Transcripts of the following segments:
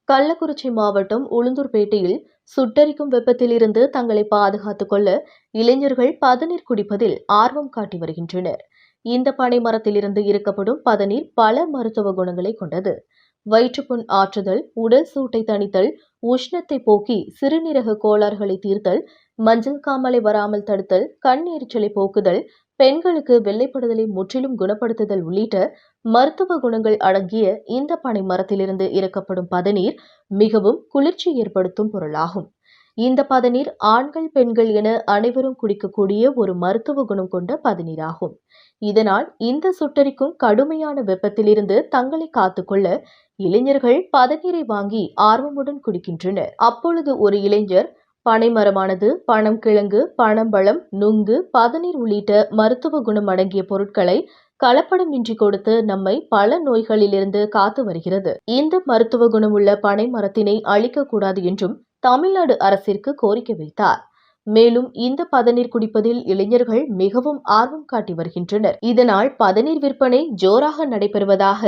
கள்ளக்குறிச்சி மாவட்டம் உளுந்தூர்பேட்டையில் சுட்டெரிக்கும் வெப்பத்தில் இருந்து தங்களை பாதுகாத்துக் கொள்ள இளைஞர்கள் பதநீர் குடிப்பதில் ஆர்வம் காட்டி வருகின்றனர். இந்த பனை மரத்திலிருந்து இருக்கப்படும் பதநீர் பல மருத்துவ குணங்களை கொண்டது. வயிற்றுப்புண் ஆற்றுதல், உடல் சூட்டை தணித்தல், உஷ்ணத்தை போக்கி சிறுநீரக கோளாறுகளை தீர்த்தல், மஞ்சள் காமலை வராமல் தடுத்தல், கண் எரிச்சலை போக்குதல், பெண்களுக்கு வெள்ளைப்படுதலை முற்றிலும் குணப்படுத்துதல் உள்ளிட்ட மருத்துவ குணங்கள் அடங்கிய இந்த பனை மரத்திலிருந்து இறக்கப்படும் பதநீர் மிகவும் குளிர்ச்சி ஏற்படுத்தும் பொருளாகும். இந்த பதநீர் ஆண்கள் பெண்கள் என அனைவரும் குடிக்கக்கூடிய ஒரு மருத்துவ குணம் கொண்ட பதநீராகும். இதனால் இந்த சுட்டரிக்கும் கடுமையான வெப்பத்திலிருந்து தங்களை காத்துக்கொள்ள இளைஞர்கள் பதநீரை வாங்கி ஆர்வமுடன் குடிக்கின்றனர். அப்பொழுது ஒரு இளைஞர் பனைமரமானது பனம் கிழங்கு, பனம்பழம், நுங்கு, பதநீர் உள்ளிட்ட மருத்துவ குணம் அடங்கிய பொருட்களை கலப்படமின்றி கொடுத்து நம்மை பல நோய்களிலிருந்து காத்து வருகிறது. இந்த மருத்துவ குணமுள்ள பனை மரத்தினை அழிக்கக்கூடாது என்றும் தமிழ்நாடு அரசிற்கு கோரிக்கை வைத்தார். மேலும் இந்த பதநீர் குடிப்பதில் இளைஞர்கள் மிகவும் ஆர்வம் காட்டி வருகின்றனர். இதனால் பதநீர் விற்பனை ஜோராக நடைபெறுவதாக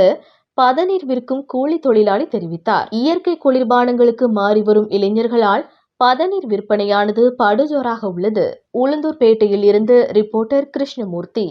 பதநீர் விற்கும் கூலி தொழிலாளி தெரிவித்தார். இயற்கை குளிர்பானங்களுக்கு மாறி வரும் இளைஞர்களால் பதநீர் விற்பனையானது படுஜோராக உள்ளது. உளுந்தூர்பேட்டையில் இருந்து ரிப்போர்ட்டர் கிருஷ்ணமூர்த்தி.